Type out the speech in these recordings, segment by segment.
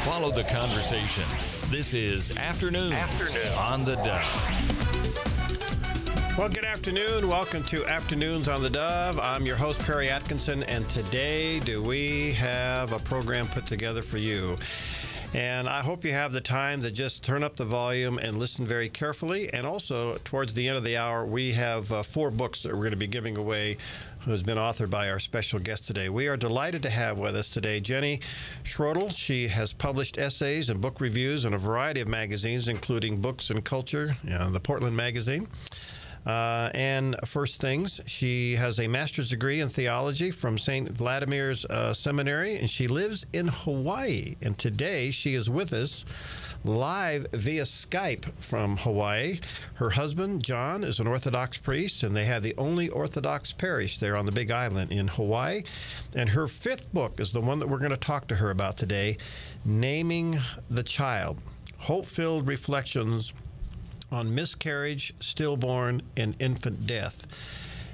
Follow the conversation. This is Afternoon on the Dove. Well, good afternoon. Welcome to Afternoons on the Dove. I'm your host, Perry Atkinson, and today we have a program put together for you. And I hope you have the time to just turn up the volume and listen very carefully. And also, towards the end of the hour, we have 4 books that we're going to be giving away, who's been authored by our special guest today. We are delighted to have with us today Jenny Schroedel. She has published essays and book reviews in a variety of magazines, including Books and Culture, the Portland Magazine. And First Things. She has a master's degree in theology from St. Vladimir's Seminary, and she lives in Hawaii. And today she is with us live via Skype from Hawaii. Her husband, John, is an Orthodox priest, and they have the only Orthodox parish there on the Big Island in Hawaii. And her 5th book is the one that we're going to talk to her about today, Naming the Child, Hope-Filled Reflections on Miscarriage, Stillborn, and Infant Death.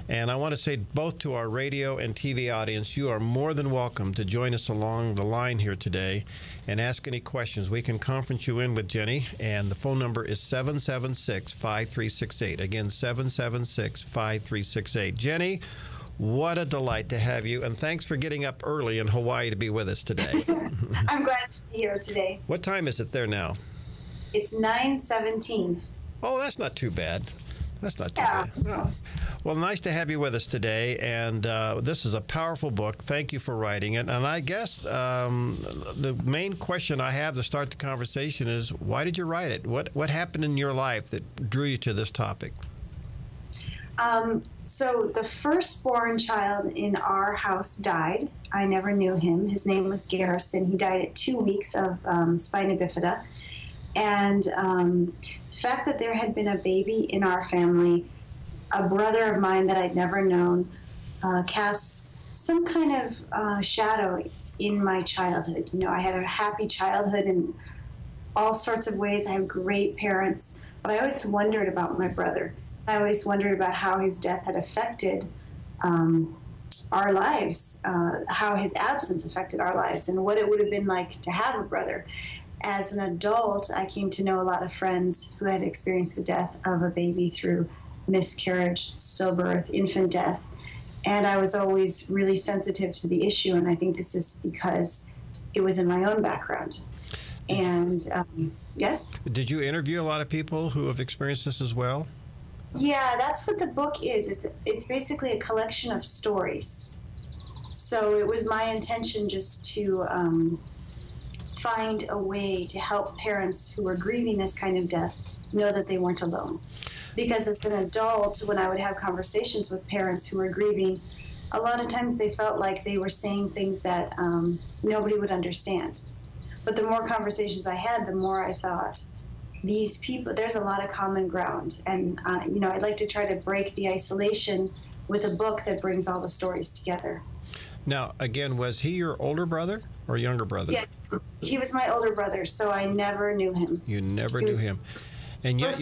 And I want to say both to our radio and TV audience, you are more than welcome to join us along the line here today and ask any questions. We can conference you in with Jenny, and the phone number is 776-5368. Again, 776-5368. Jenny, what a delight to have you, and thanks for getting up early in Hawaii to be with us today. I'm glad to be here today. What time is it there now? It's 9:17. Oh, that's not too bad. That's not too bad. Oh. Well, nice to have you with us today, and this is a powerful book. Thank you for writing it. And I guess the main question I have to start the conversation is, why did you write it? What happened in your life that drew you to this topic? So the firstborn child in our house died. I never knew him. His name was Garrison. He died at 2 weeks of spina bifida. And the fact that there had been a baby in our family, a brother of mine that I'd never known, cast some kind of shadow in my childhood. You know, I had a happy childhood in all sorts of ways. I have great parents, but I always wondered about my brother. I always wondered about how his death had affected our lives, how his absence affected our lives, and what it would have been like to have a brother. As an adult, I came to know a lot of friends who had experienced the death of a baby through miscarriage, stillbirth, infant death, and I was always really sensitive to the issue, and I think this is because it was in my own background. And yes? Did you interview a lot of people who have experienced this as well? Yeah, that's what the book is. It's basically a collection of stories. So it was my intention just to find a way to help parents who are grieving this kind of death know that they weren't alone. Because as an adult, when I would have conversations with parents who were grieving, a lot of times they felt like they were saying things that nobody would understand. But the more conversations I had, the more I thought, these people, there's a lot of common ground. And, I'd like to try to break the isolation with a book that brings all the stories together. Now, again, was he your older brother or younger brother? Yes, he was my older brother, so I never knew him. You never knew him. And yet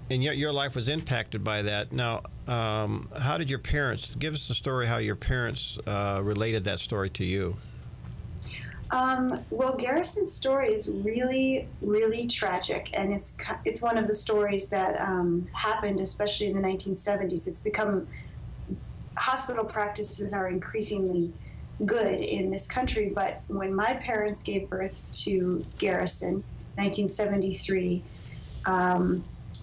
your life was impacted by that. Now, how did your parents, give us the story how your parents related that story to you? Well, Garrison's story is really, really tragic, and it's one of the stories that happened, especially in the 1970s. It's become, hospital practices are increasingly good in this country, but when my parents gave birth to Garrison, 1973,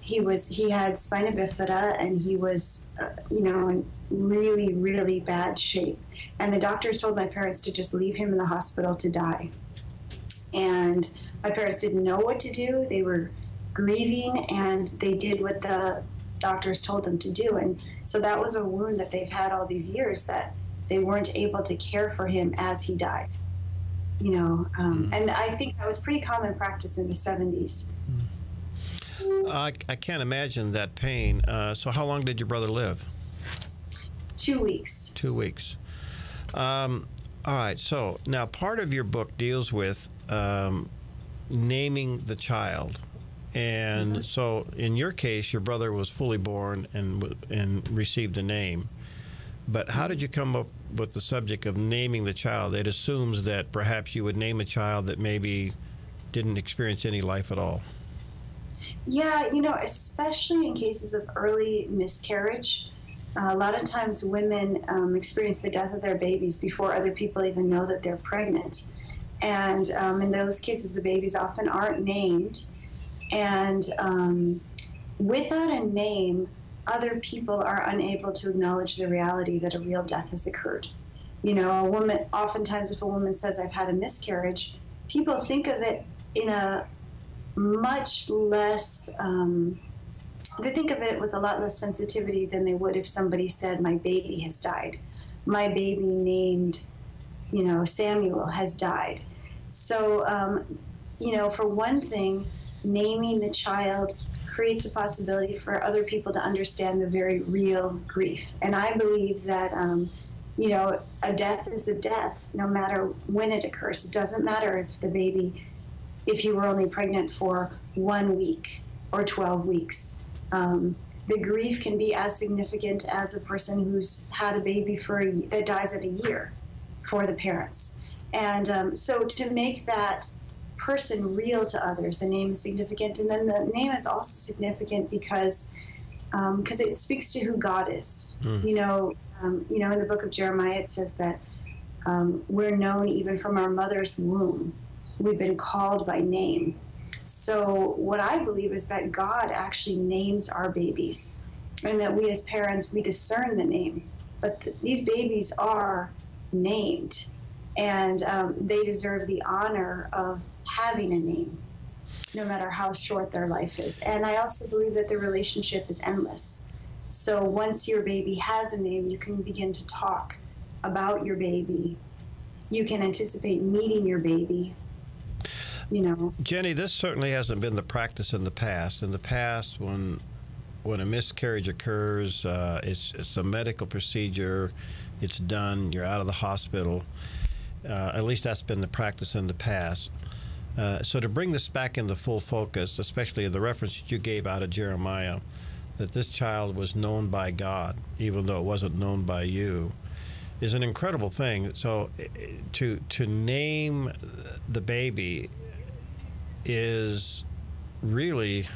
he had spina bifida, and he was, in really, really bad shape. And the doctors told my parents to just leave him in the hospital to die. And my parents didn't know what to do. They were grieving, and they did what the doctors told them to do. And so that was a wound that they've had all these years, that they weren't able to care for him as he died. And I think that was pretty common practice in the 70s. I can't imagine that pain. So how long did your brother live? 2 weeks. 2 weeks. All right. So now part of your book deals with naming the child. And so in your case, your brother was fully born and received a name. But how did you come up with the subject of naming the child, it assumes that perhaps you would name a child that maybe didn't experience any life at all. Yeah, especially in cases of early miscarriage, a lot of times women experience the death of their babies before other people even know that they're pregnant. And in those cases, the babies often aren't named. And without a name, other people are unable to acknowledge the reality that a real death has occurred. A woman, oftentimes if a woman says, I've had a miscarriage, people think of it in a much less, they think of it with a lot less sensitivity than they would if somebody said, my baby has died. My baby named, Samuel has died. So, for one thing, naming the child creates a possibility for other people to understand the very real grief. And I believe that, a death is a death, no matter when it occurs. It doesn't matter if you were only pregnant for 1 week or 12 weeks. The grief can be as significant as a person who's had a baby that dies at a year for the parents. And so to make that person real to others, the name is significant. And then the name is also significant because it speaks to who God is. In the book of Jeremiah, it says that we're known even from our mother's womb. We've been called by name. So what I believe is that God actually names our babies, and that we as parents, we discern the name. But these babies are named, and they deserve the honor of having a name, no matter how short their life is. And I also believe that the relationship is endless. So once your baby has a name, you can begin to talk about your baby. You can anticipate meeting your baby. Jenny, this certainly hasn't been the practice in the past. In the past, when a miscarriage occurs, it's a medical procedure. It's done. You're out of the hospital. At least that's been the practice in the past. So to bring this back into full focus, especially the reference that you gave out of Jeremiah, that this child was known by God, even though it wasn't known by you, is an incredible thing. So to name the baby is really,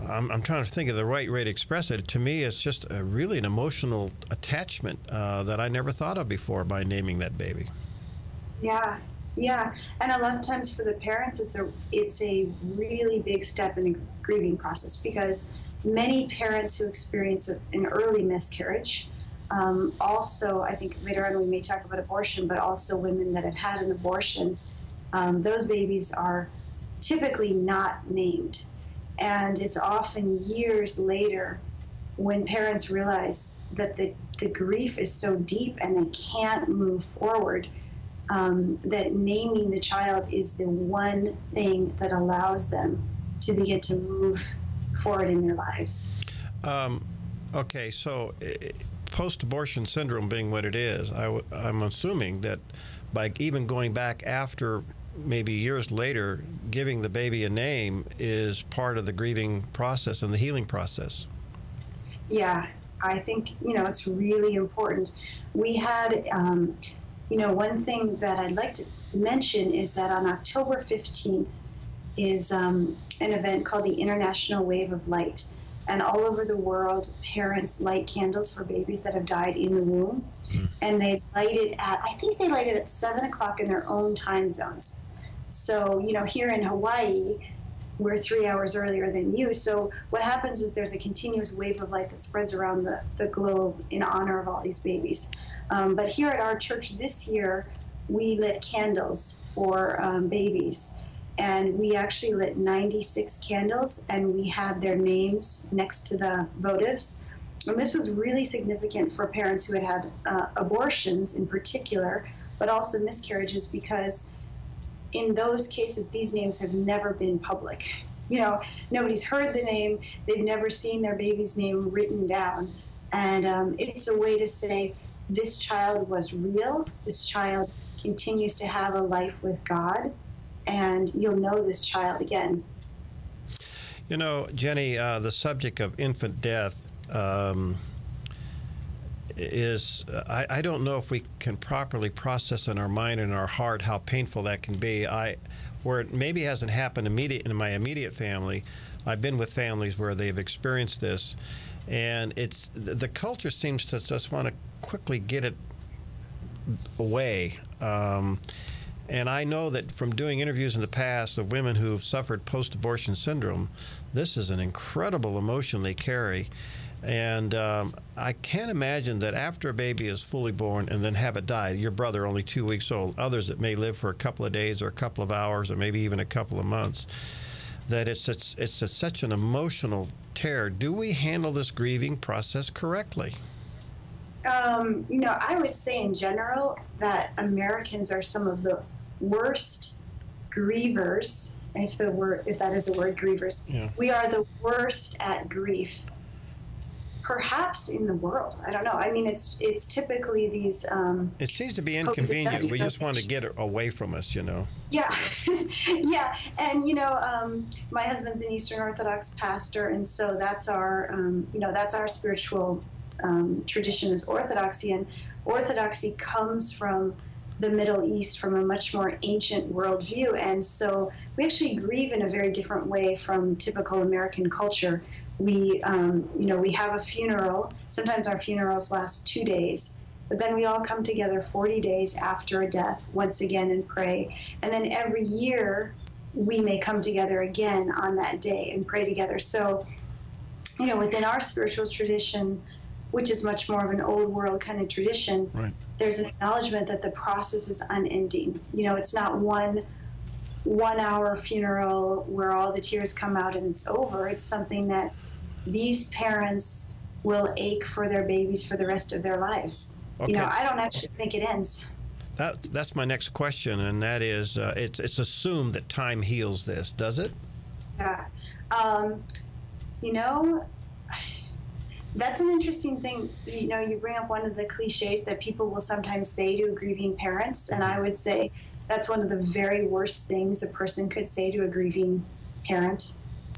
I'm trying to think of the right way to express it. To me, it's just really an emotional attachment that I never thought of before by naming that baby. Yeah, and a lot of times for the parents, it's a really big step in the grieving process, because many parents who experience an early miscarriage, also, I think later on we may talk about abortion, but also women that have had an abortion, those babies are typically not named. And it's often years later when parents realize that the grief is so deep and they can't move forward, that naming the child is the one thing that allows them to begin to move forward in their lives. Okay, so post-abortion syndrome being what it is, I'm assuming that by even going back after maybe years later, giving the baby a name is part of the grieving process and the healing process. Yeah, I think, it's really important. We had, one thing that I'd like to mention is that on October 15th is an event called the International Wave of Light. And all over the world, parents light candles for babies that have died in the womb. And they light it at 7 o'clock in their own time zones. So, here in Hawaii, we're 3 hours earlier than you. So what happens is there's a continuous wave of light that spreads around the globe in honor of all these babies. But here at our church this year, we lit candles for babies. And we actually lit 96 candles, and we had their names next to the votives. And this was really significant for parents who had abortions in particular, but also miscarriages, because in those cases, these names have never been public. Nobody's heard the name. They've never seen their baby's name written down. And it's a way to say, this child was real. This child continues to have a life with God, and you'll know this child again. Jenny, the subject of infant death is I don't know if we can properly process in our mind and our heart how painful that can be. Where it maybe hasn't happened in my immediate family, I've been with families where they've experienced this, and the culture seems to just want to quickly get it away. And I know that from doing interviews in the past of women who've suffered post-abortion syndrome, this is an incredible emotion they carry. And I can't imagine that after a baby is fully born and then have it die, your brother only 2 weeks old, others that may live for a couple of days or a couple of hours or maybe even a couple of months, that it's such an emotional tear. Do we handle this grieving process correctly? I would say in general that Americans are some of the worst grievers, if that is the word, grievers. Yeah. We are the worst at grief, perhaps in the world. I don't know. I mean, it's typically these. It seems to be inconvenient. We just want to get it away from us, Yeah, yeah, and my husband's an Eastern Orthodox pastor, and so that's our spiritual tradition is Orthodoxy, and Orthodoxy comes from the Middle East, from a much more ancient worldview, and so we actually grieve in a very different way from typical American culture. We have a funeral. Sometimes our funerals last 2 days, but then we all come together 40 days after a death once again and pray, and then every year we may come together again on that day and pray together. So, within our spiritual tradition, which is much more of an old world kind of tradition, right, there's an acknowledgement that the process is unending. It's not one hour funeral where all the tears come out and it's over. It's something that these parents will ache for their babies for the rest of their lives. Okay. I don't actually think it ends. That's my next question, and that is, it's assumed that time heals this. Does it? Yeah. That's an interesting thing. You bring up one of the cliches that people will sometimes say to grieving parents, and I would say that's one of the very worst things a person could say to a grieving parent.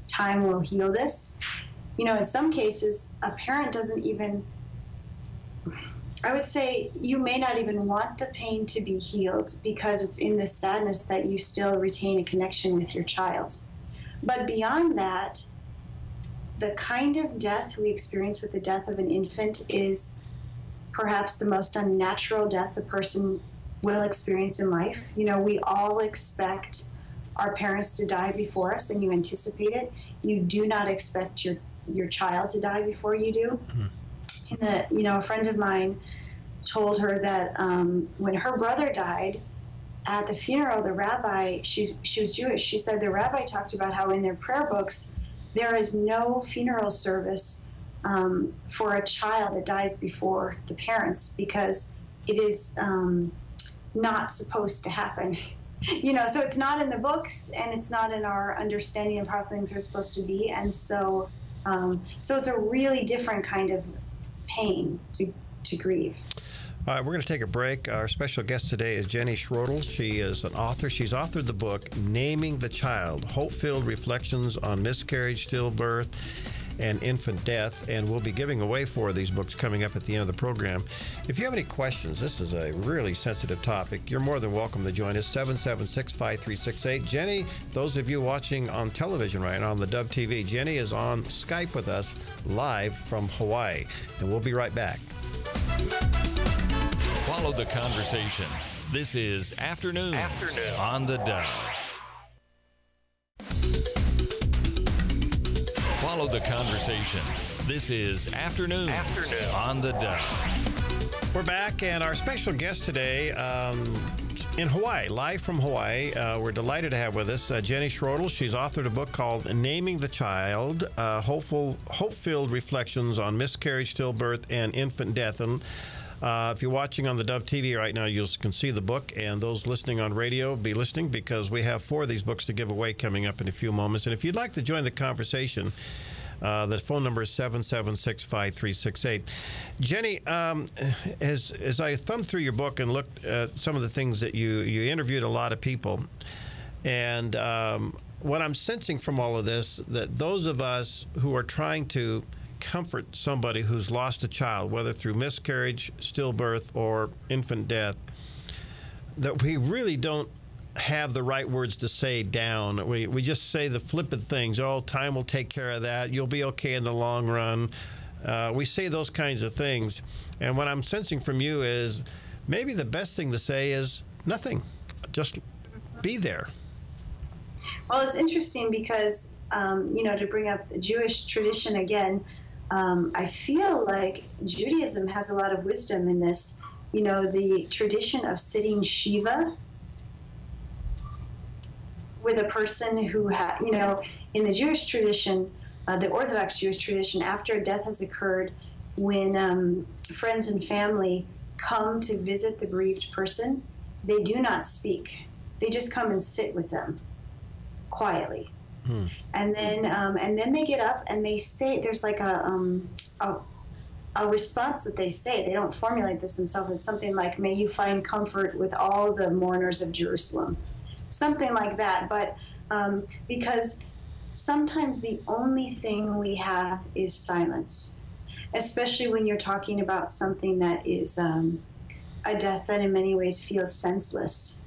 Time will heal this. In some cases, a parent doesn't even, I would say you may not even want the pain to be healed because it's in the sadness that you still retain a connection with your child. But beyond that, the kind of death we experience with the death of an infant is perhaps the most unnatural death a person will experience in life. We all expect our parents to die before us, and you anticipate it. You do not expect your child to die before you do. Mm-hmm. A friend of mine told her that when her brother died, at the funeral, the rabbi, she was Jewish, she said the rabbi talked about how in their prayer books, there is no funeral service for a child that dies before the parents because it is not supposed to happen. So it's not in the books and it's not in our understanding of how things are supposed to be. And so it's a really different kind of pain to grieve. All right, we're going to take a break. Our special guest today is Jenny Schroedel. She is an author. She's authored the book, Naming the Child, Hope-Filled Reflections on Miscarriage, Stillbirth, and Infant Death. And we'll be giving away 4 of these books coming up at the end of the program. If you have any questions, this is a really sensitive topic, you're more than welcome to join us, 776-5368. Jenny, those of you watching on television right now on the Dove TV, Jenny is on Skype with us live from Hawaii. And we'll be right back. Follow the conversation. This is Afternoon on the Dove. Follow the conversation. This is Afternoon on the Dove. We're back, and our special guest today in Hawaii, live from Hawaii. We're delighted to have with us Jenny Schroedel. She's authored a book called Naming the Child, Hope-Filled Reflections on Miscarriage, Stillbirth, and Infant Death. And if you're watching on the Dove TV right now, you can see the book, and those listening on radio, be listening because we have 4 of these books to give away coming up in a few moments. And if you'd like to join the conversation, the phone number is 776-5368. Jenny, as I thumbed through your book and looked at some of the things that you interviewed a lot of people, and what I'm sensing from all of this, that those of us who are trying to comfort somebody who's lost a child, whether through miscarriage, stillbirth, or infant death, that we really don't have the right words to say down. We just say the flippant things. Oh, time will take care of that. You'll be okay in the long run. We say those kinds of things. And what I'm sensing from you is maybe the best thing to say is nothing. Just be there. Well, it's interesting because, to bring up the Jewish tradition again, I feel like Judaism has a lot of wisdom in this. The tradition of sitting Shiva with a person who in the Jewish tradition, the Orthodox Jewish tradition, after a death has occurred, when friends and family come to visit the bereaved person, they do not speak. They just come and sit with them quietly. And then they get up and they say, there's like a response that they say. They don't formulate this themselves. It's something like, may you find comfort with all the mourners of Jerusalem. Something like that. But because sometimes the only thing we have is silence, especially when you're talking about something that is a death that in many ways feels senseless.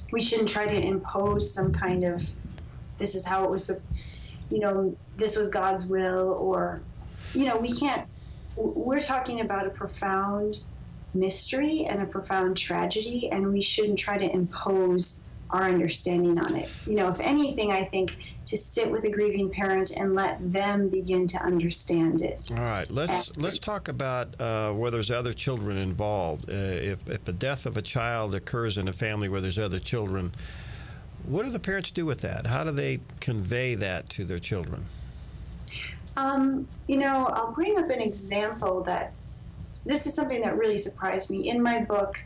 We shouldn't try to impose some kind of, this is how it was, this was God's will, or, we can't, we're talking about a profound mystery and a profound tragedy, and we shouldn't try to impose our understanding on it. If anything, I think to sit with a grieving parent and let them begin to understand it. All right, let's talk about where there's other children involved. If the death of a child occurs in a family where there's other children, what do the parents do with that? How do they convey that to their children? I'll bring up an example that this is something that really surprised me. In my book,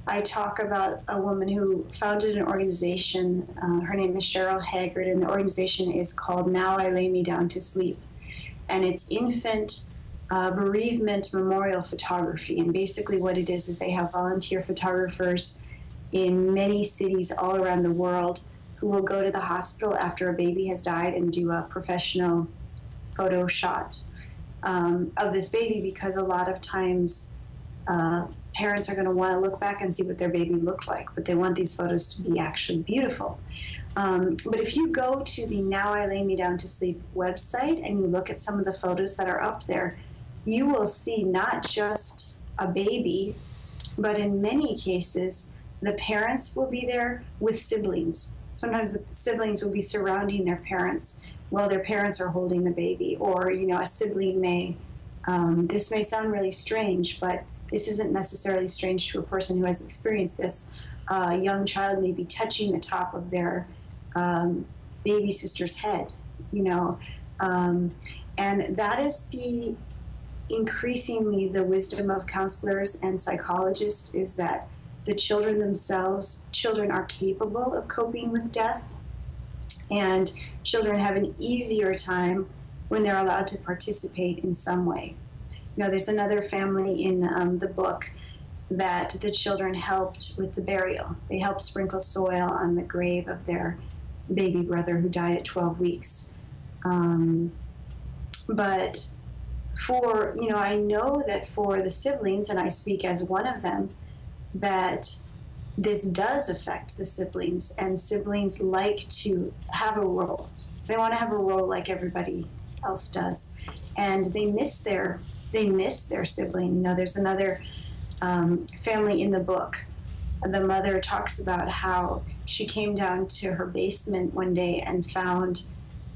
I talk about a woman who founded an organization. Her name is Schroedel, and the organization is called Now I Lay Me Down to Sleep. And it's infant bereavement memorial photography. And basically what it is they have volunteer photographers in many cities all around the world who will go to the hospital after a baby has died and do a professional photo shot of this baby, because a lot of times parents are going to want to look back and see what their baby looked like, but they want these photos to be actually beautiful. But if you go to the Now I Lay Me Down to Sleep website and you look at some of the photos that are up there, you will see not just a baby, but in many cases, the parents will be there with siblings. Sometimes the siblings will be surrounding their parents while their parents are holding the baby, or, a sibling may, this may sound really strange, but this isn't necessarily strange to a person who has experienced this. A young child may be touching the top of their baby sister's head, and that is increasingly the wisdom of counselors and psychologists, is that the children are capable of coping with death, and children have an easier time when they're allowed to participate in some way. There's another family in the book that the children helped with the burial. They helped sprinkle soil on the grave of their baby brother who died at 12 weeks. But I know that for the siblings, and I speak as one of them, that this does affect the siblings, and siblings like to have a role. They want to have a role like everybody else does, and they miss their sibling. There's another family in the book. The mother talks about how she came down to her basement one day and found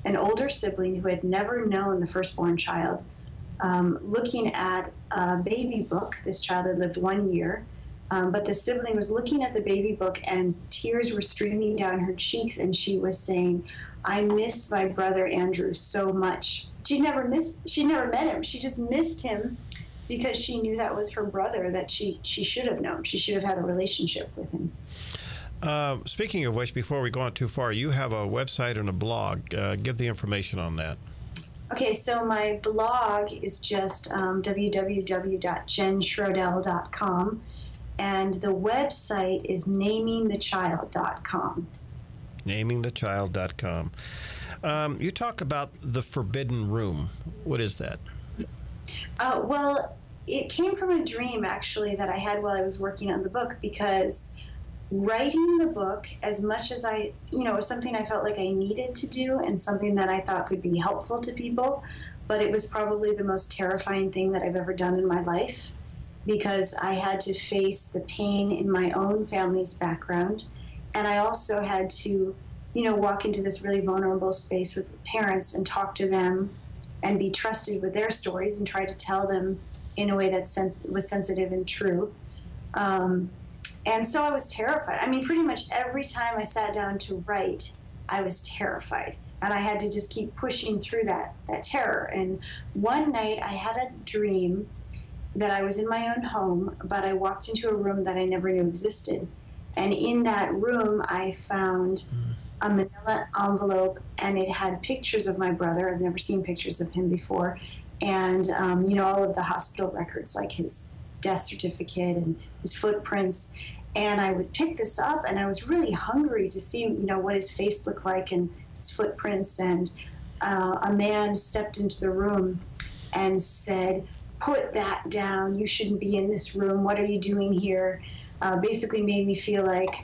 an older sibling who had never known the firstborn child, looking at a baby book. This child had lived 1 year, but the sibling was looking at the baby book and tears were streaming down her cheeks, and she was saying, "I miss my brother Andrew so much." She never met him. She just missed him because she knew that was her brother that she should have known. She should have had a relationship with him. Speaking of which, before we go on too far, you have a website and a blog. Give the information on that. Okay, so my blog is just www.jenschroedel.com, and the website is namingthechild.com. Namingthechild.com. You talk about the forbidden room. What is that? Well, it came from a dream, actually, that I had while I was working on the book, because writing the book, as much as I, was something I felt like I needed to do and something that I thought could be helpful to people, but it was probably the most terrifying thing that I've ever done in my life, because I had to face the pain in my own family's background. And I also had to, walk into this really vulnerable space with parents and talk to them and be trusted with their stories and try to tell them in a way that was sensitive and true. And so I was terrified. I mean, pretty much every time I sat down to write, I was terrified. And I had to just keep pushing through that terror. And one night I had a dream that I was in my own home, but I walked into a room that I never knew existed. And in that room, I found a manila envelope, and it had pictures of my brother. I've never seen pictures of him before. And, all of the hospital records, like his death certificate and his footprints. And I would pick this up, and I was really hungry to see, what his face looked like and his footprints. And a man stepped into the room and said, "Put that down. You shouldn't be in this room. What are you doing here?" Basically made me feel like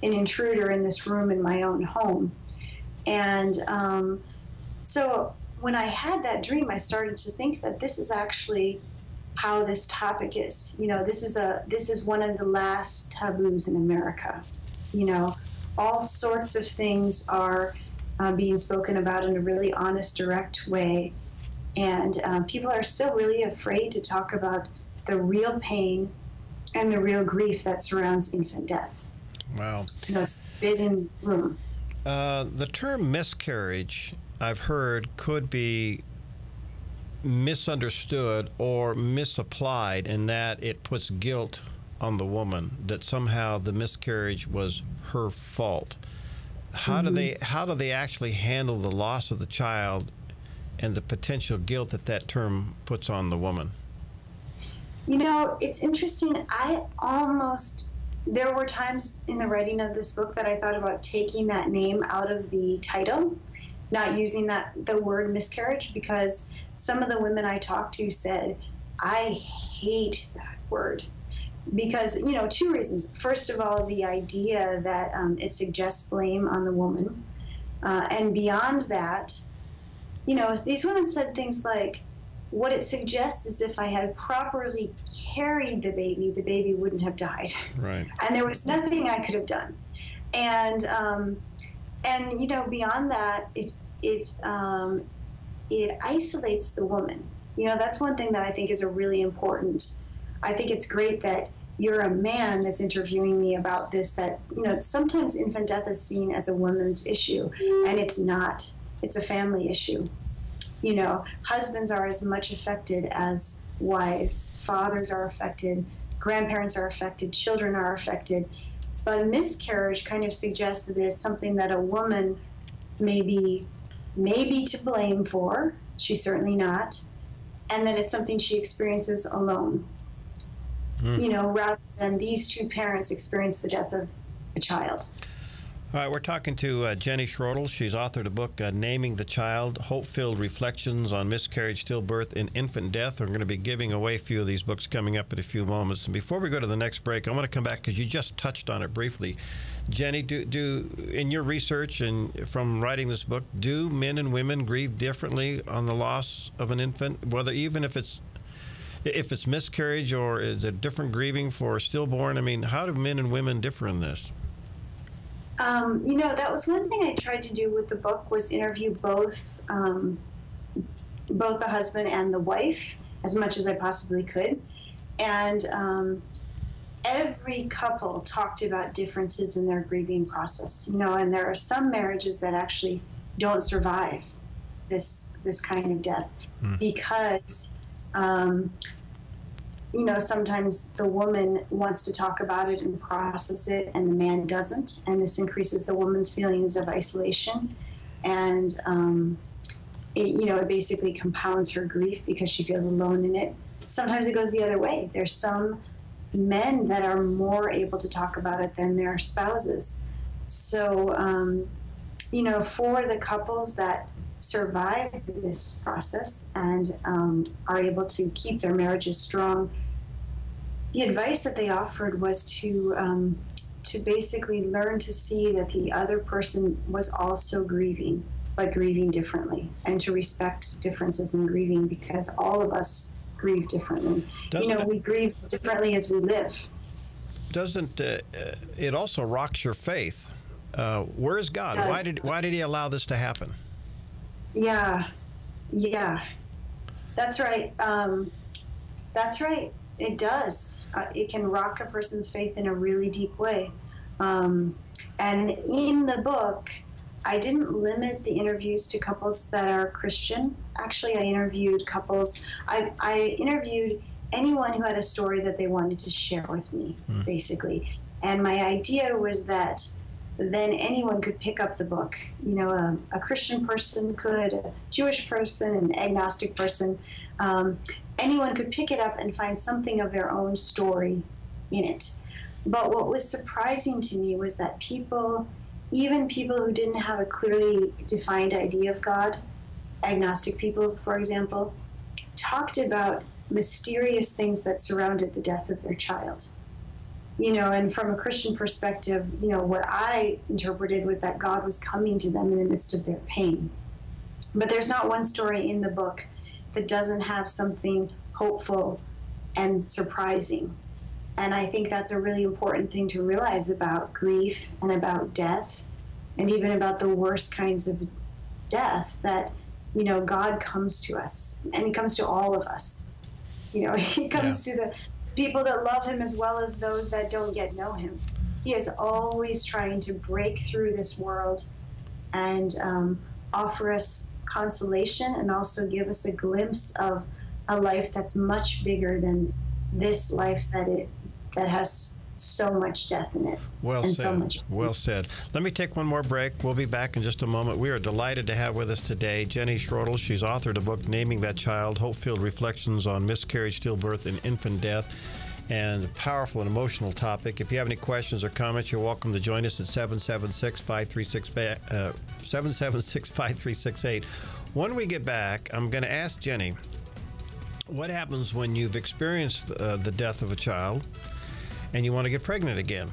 an intruder in this room in my own home. And so when I had that dream, I started to think that this is actually how this topic is. This is one of the last taboos in America. All sorts of things are being spoken about in a really honest, direct way. And people are still really afraid to talk about the real pain and the real grief that surrounds infant death. Wow. It's forbidden room. The term miscarriage, I've heard, could be misunderstood or misapplied in that it puts guilt on the woman, that somehow the miscarriage was her fault. How do they actually handle the loss of the child and the potential guilt that term puts on the woman? It's interesting. There were times in the writing of this book that I thought about taking that name out of the title, not using the word miscarriage, because some of the women I talked to said, "I hate that word." Because, two reasons. First of all, the idea that it suggests blame on the woman. And beyond that, these women said things like, what it suggests is if I had properly carried the baby wouldn't have died. Right. And there was nothing I could have done. And beyond that, it isolates the woman. That's one thing that I think is a really important. I think it's great that you're a man that's interviewing me about this, that, sometimes infant death is seen as a woman's issue, and it's not. It's a family issue. Husbands are as much affected as wives. Fathers are affected. Grandparents are affected. Children are affected. But a miscarriage kind of suggests that it's something that a woman may be to blame for. She's certainly not. And that it's something she experiences alone. Rather than these two parents experience the death of a child. All right, we're talking to Jenny Schroedel. She's authored a book, Naming the Child, Hope-Filled Reflections on Miscarriage, Stillbirth, and Infant Death. We're going to be giving away a few of these books coming up in a few moments. And before we go to the next break, I want to come back because you just touched on it briefly. Jenny, do in your research and from writing this book, do men and women grieve differently on the loss of an infant, whether even if it's miscarriage, or is it different grieving for stillborn? I mean, how do men and women differ in this? That was one thing I tried to do with the book, was interview both the husband and the wife as much as I possibly could. And every couple talked about differences in their grieving process, and there are some marriages that actually don't survive this kind of death because sometimes the woman wants to talk about it and process it, and the man doesn't, and this increases the woman's feelings of isolation, and it basically compounds her grief because she feels alone in it. Sometimes it goes the other way. There's some men that are more able to talk about it than their spouses, So, for the couples that survive this process and are able to keep their marriages strong, the advice that they offered was to basically learn to see that the other person was also grieving, but grieving differently, and to respect differences in grieving, because all of us grieve differently. We grieve differently as we live. Doesn't it also rocks your faith? Where is God? Why did he allow this to happen? Yeah, that's right. That's right. It does. It can rock a person's faith in a really deep way. And in the book, I didn't limit the interviews to couples that are Christian. Actually, I interviewed couples. I interviewed anyone who had a story that they wanted to share with me, basically. And my idea was that then anyone could pick up the book. A Christian person could, a Jewish person, an agnostic person. Anyone could pick it up and find something of their own story in it. But what was surprising to me was that even people who didn't have a clearly defined idea of God, agnostic people, for example, talked about mysterious things that surrounded the death of their child. And from a Christian perspective, what I interpreted was that God was coming to them in the midst of their pain. But there's not one story in the book that doesn't have something hopeful and surprising. And I think that's a really important thing to realize about grief and about death, and even about the worst kinds of death, that, God comes to us, and he comes to all of us. He comes to the people that love him as well as those that don't yet know him. He is always trying to break through this world and offer us consolation, and also give us a glimpse of a life that's much bigger than this life that has so much death in it. Well said. Let me take one more break. We'll be back in just a moment. We are delighted to have with us today Jenny Schroedel. She's authored a book, Naming That Child, Hope-Filled Reflections on Miscarriage, Stillbirth, and Infant Death. And a powerful and emotional topic. If you have any questions or comments, you're welcome to join us at 776-536-8. When we get back, I'm going to ask Jenny, what happens when you've experienced the death of a child and you want to get pregnant again?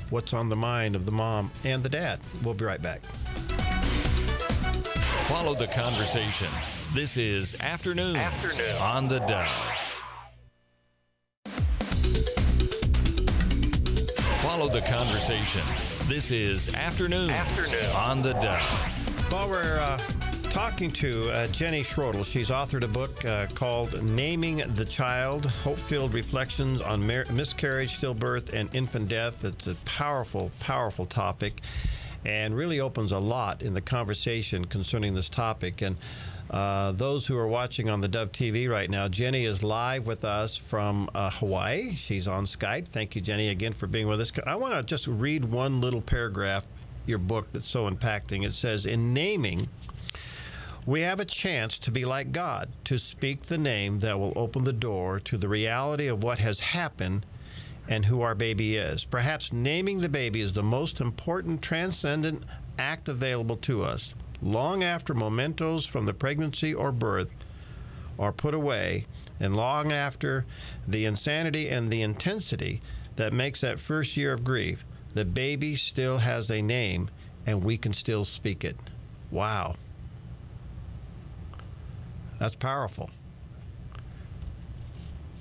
What's on the mind of the mom and the dad? We'll be right back. Follow the conversation. This is Afternoon on the Dove. Follow the conversation. This is Afternoon on the Dove. Well, we're talking to Jenny Schroedel. She's authored a book called Naming the Child, Hope-Filled Reflections on Miscarriage, Stillbirth, and Infant Death. It's a powerful, powerful topic, and really opens a lot in the conversation concerning this topic. And those who are watching on the Dove TV right now, Jenny is live with us from Hawaii. She's on Skype. Thank you, Jenny, again for being with us. I want to just read one little paragraph, your book, that's so impacting. It says, in naming, we have a chance to be like God, to speak the name that will open the door to the reality of what has happened and who our baby is. Perhaps naming the baby is the most important transcendent act available to us. Long after mementos from the pregnancy or birth are put away, and long after the insanity and the intensity that makes that first year of grief, the baby still has a name, and we can still speak it. Wow. That's powerful.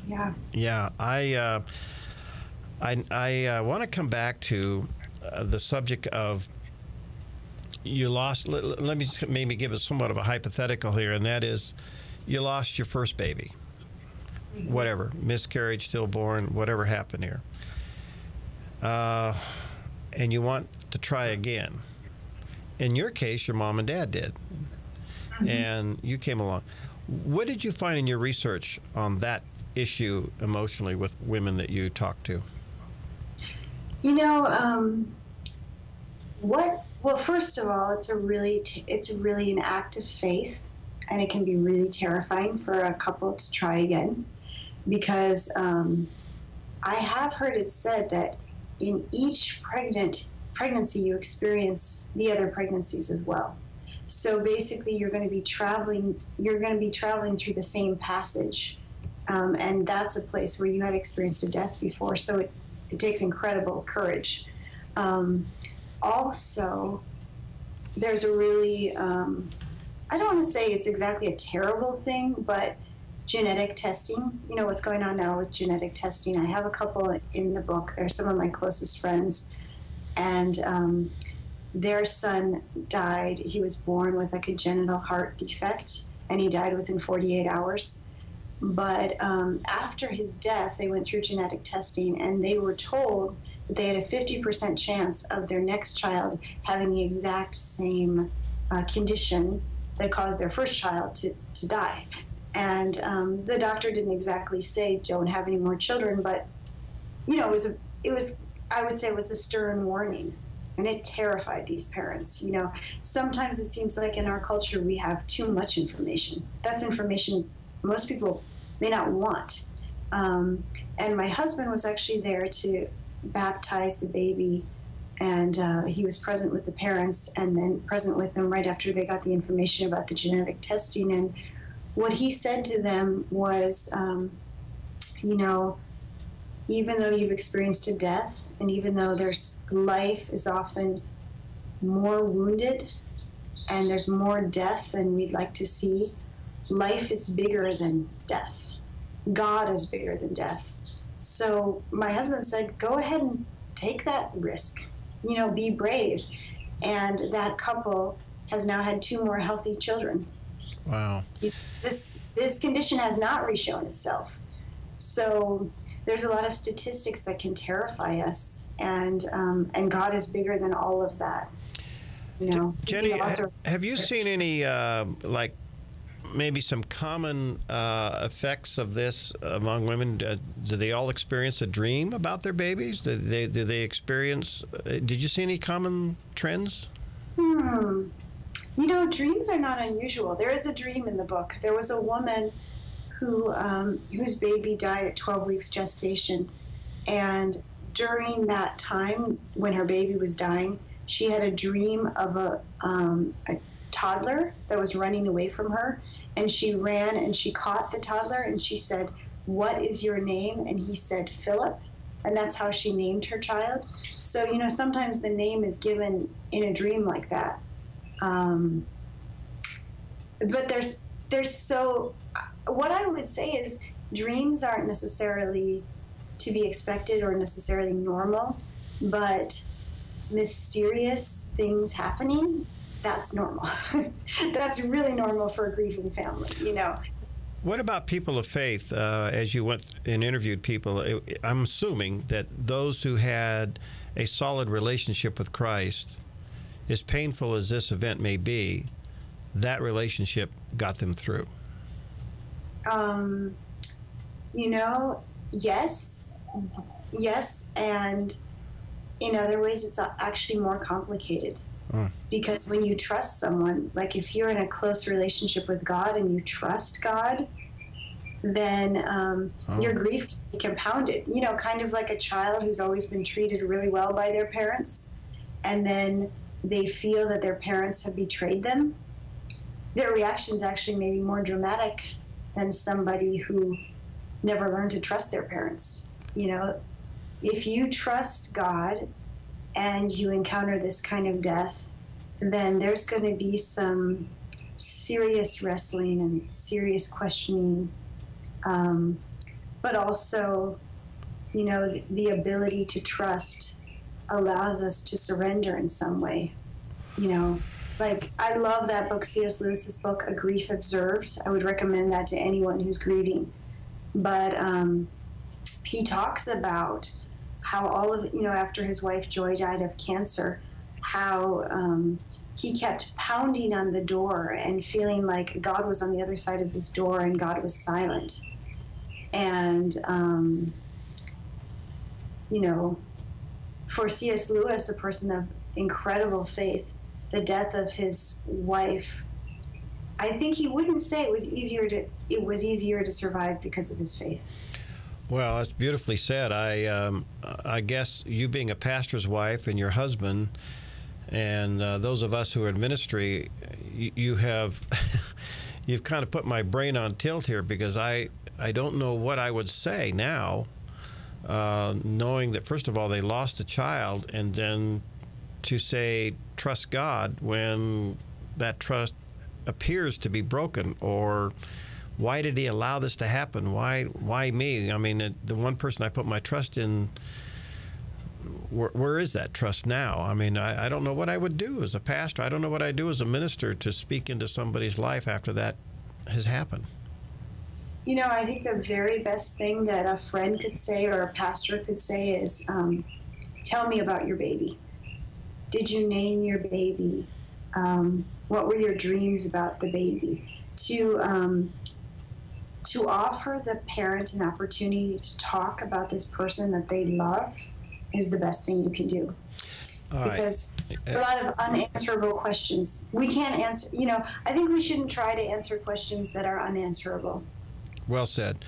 Yeah. Yeah. I want to come back to the subject of you lost. Let me just maybe give it somewhat of a hypothetical here, and that is you lost your first baby. Whatever, miscarriage, stillborn, whatever happened here. And you want to try again. In your case, your mom and dad did. And you came along. What did you find in your research on issue emotionally with women that you talked to? Well, first of all, it's a really an act of faith, and it can be really terrifying for a couple to try again, because I have heard it said that in each pregnant pregnancy, you experience the other pregnancies as well. So basically, you're going to be traveling through the same passage, and that's a place where you had experienced a death before. So it takes incredible courage. Also, there's a really, I don't want to say it's exactly a terrible thing, but genetic testing, you know what's going on now with genetic testing. I have a couple in the book. They're some of my closest friends, and their son died. He was born with a congenital heart defect, and he died within 48 hours. But after his death, they went through genetic testing, and they were told that they had a 50% chance of their next child having the exact same condition that caused their first child to die. And the doctor didn't exactly say, don't have any more children, but, you know, I would say it was a stern warning. And it terrified these parents. You know, sometimes it seems like in our culture we have too much information. That's information most people may not want. And my husband was actually there to baptize the baby, and he was present with the parents and then present with them right after they got the information about the genetic testing. And what he said to them was, you know, even though you've experienced a death, and even though life is often more wounded and there's more death than we'd like to see, life is bigger than death. God is bigger than death. So my husband said, go ahead and take that risk, you know, be brave. And that couple has now had 2 more healthy children. Wow. This condition has not reshown itself. So there's a lot of statistics that can terrify us, and God is bigger than all of that. You know, Jenny, have you seen any like maybe some common effects of this among women? Do they all experience a dream about their babies? Do they experience? Did you see any common trends? You know, dreams are not unusual. There is a dream in the book. There was a woman whose baby died at 12 weeks gestation. And during that time when her baby was dying, she had a dream of a toddler that was running away from her. And she ran and she caught the toddler and she said, "What is your name?" And he said, "Philip." And that's how she named her child. So, you know, sometimes the name is given in a dream like that. But what I would say is dreams aren't necessarily to be expected or necessarily normal, but mysterious things happening, that's normal. That's really normal for a grieving family, you know. What about people of faith? As you went and interviewed people, I'm assuming that those who had a solid relationship with Christ, as painful as this event may be, that relationship got them through. You know, yes, and in other ways it's actually more complicated. Because when you trust someone, like if you're in a close relationship with God and you trust God, then your grief can be compounded. You know, kind of like a child who's always been treated really well by their parents, and then they feel that their parents have betrayed them. Their reaction's actually maybe more dramatic than somebody who never learned to trust their parents. You know, if you trust God and you encounter this kind of death, then there's going to be some serious wrestling and serious questioning. But also, you know, the ability to trust allows us to surrender in some way. You know, like I love that book, C.S. Lewis's book, A Grief Observed. I would recommend that to anyone who's grieving. But he talks about how all of, you know, after his wife Joy died of cancer, how he kept pounding on the door and feeling like God was on the other side of this door and God was silent. And, you know, for C.S. Lewis, a person of incredible faith, the death of his wife, I think he wouldn't say it was easier to survive because of his faith. Well, that's beautifully said. I guess you being a pastor's wife and your husband, and those of us who are in ministry, you have you've kind of put my brain on tilt here, because I don't know what I would say now, knowing that first of all they lost a child, and then to say trust God when that trust appears to be broken, or why did he allow this to happen? Why me? I mean, the one person I put my trust in, where is that trust now? I mean, I don't know what I would do as a pastor. I don't know what I do as a minister to speak into somebody's life after that has happened. You know, I think the very best thing that a friend could say or a pastor could say is, tell me about your baby. Did you name your baby? What were your dreams about the baby? To offer the parent an opportunity to talk about this person that they love is the best thing you can do. Because a lot of unanswerable questions. We can't answer, you know, I think we shouldn't try to answer questions that are unanswerable. Well said.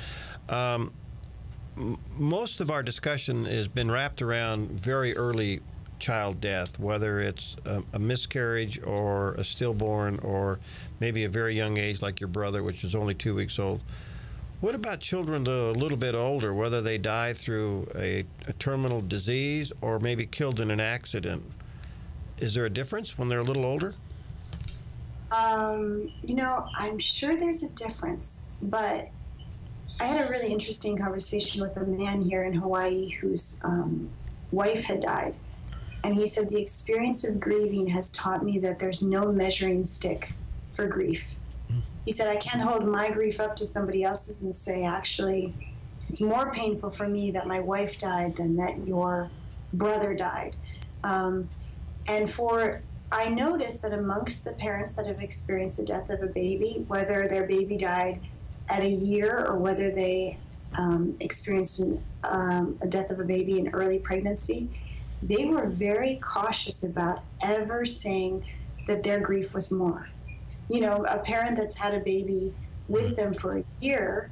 Most of our discussion has been wrapped around very early child death, whether it's a miscarriage or a stillborn, or maybe a very young age like your brother, which is only 2 weeks old. What about children a little bit older, whether they die through a terminal disease or maybe killed in an accident? Is there a difference when they're a little older? You know, I'm sure there's a difference, but I had a really interesting conversation with a man here in Hawaii whose wife had died. And he said, the experience of grieving has taught me that there's no measuring stick for grief. He said, I can't hold my grief up to somebody else's and say, actually, it's more painful for me that my wife died than that your brother died. I noticed that amongst the parents that have experienced the death of a baby, whether their baby died at a year or whether they experienced a death of a baby in early pregnancy, they were very cautious about ever saying that their grief was more. You know, a parent that's had a baby with them for a year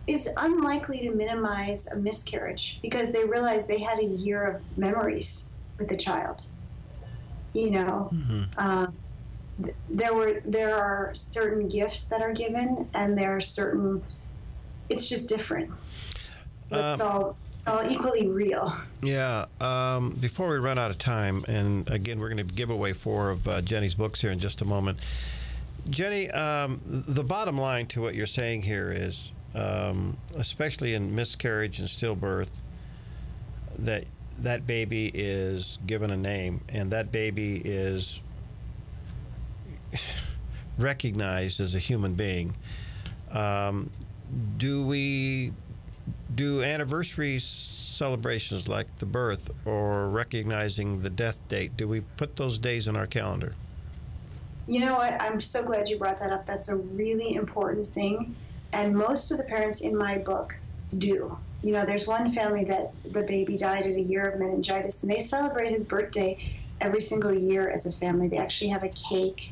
is unlikely to minimize a miscarriage because they realize they had a year of memories with the child. You know, there are certain gifts that are given, and there are certain. It's just different. It's all equally real. Yeah. Before we run out of time, and again, we're going to give away 4 of Jenny's books here in just a moment. Jenny, the bottom line to what you're saying here is, especially in miscarriage and stillbirth, that baby is given a name, and that baby is recognized as a human being. Do anniversary celebrations like the birth or recognizing the death date, do we put those days in our calendar? You know what? I'm so glad you brought that up. That's a really important thing. And most of the parents in my book do. You know, there's one family that the baby died at a year of meningitis, and they celebrate his birthday every single year as a family. They actually have a cake.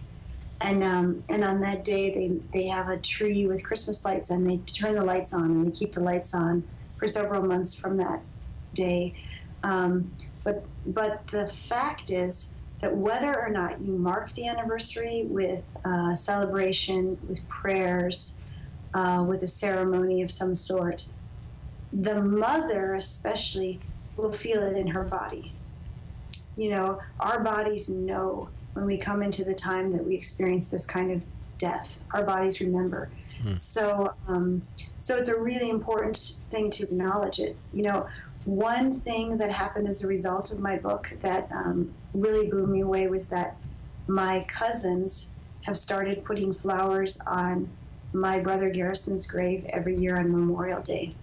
And on that day, they have a tree with Christmas lights, and they turn the lights on, and they keep the lights on for several months from that day. But the fact is that whether or not you mark the anniversary with celebration, with prayers, with a ceremony of some sort, the mother especially will feel it in her body. You know, our bodies know when we come into the time that we experience this kind of death. Our bodies remember. So it's a really important thing to acknowledge it. You know, one thing that happened as a result of my book that really blew me away was that my cousins have started putting flowers on my brother Garrison's grave every year on Memorial Day.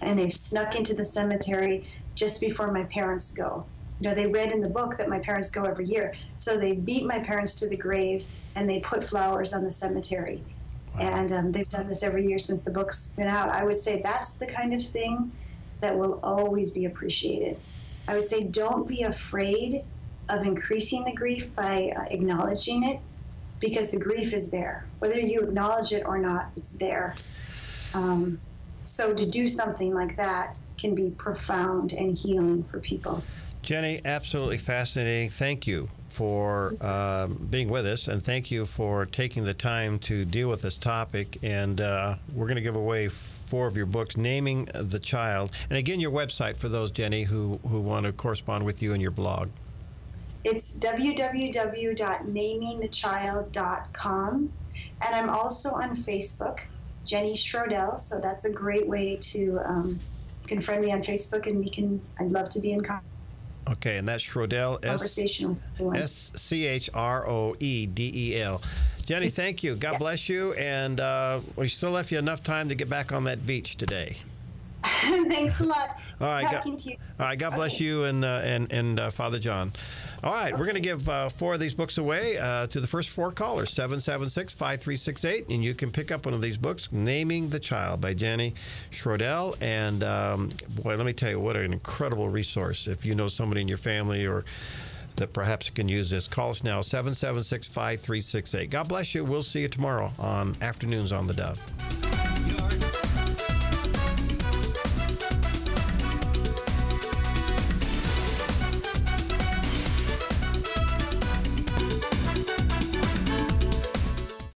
And they've snuck into the cemetery just before my parents go. You know, they read in the book that my parents go every year. So they beat my parents to the grave, and they put flowers on the cemetery. And they've done this every year since the book's been out. I would say that's the kind of thing that will always be appreciated. I would say don't be afraid of increasing the grief by acknowledging it, because the grief is there. Whether you acknowledge it or not, it's there. So to do something like that can be profound and healing for people. Jenny, absolutely fascinating. Thank you for being with us, and thank you for taking the time to deal with this topic. And we're going to give away 4 of your books, Naming the Child. And again, your website for those, Jenny, who want to correspond with you and your blog. It's www.namingthechild.com. And I'm also on Facebook, Jenny Schroedel. So that's a great way to, you can friend me on Facebook, and I'd love to be in conversation. Okay, and that's Schroedel, Schroedel. Jenny, thank you. God bless you. And we still left you enough time to get back on that beach today. Thanks a lot. All right, Talking to you. All right, God bless you and Father John. All right, we're going to give 4 of these books away to the first 4 callers, 776-5368, and you can pick up one of these books, Naming the Child by Jenny Schroedel. And boy, let me tell you, what an incredible resource. If you know somebody in your family or that perhaps can use this, call us now, 776-5368. God bless you. We'll see you tomorrow on Afternoons on the Dove.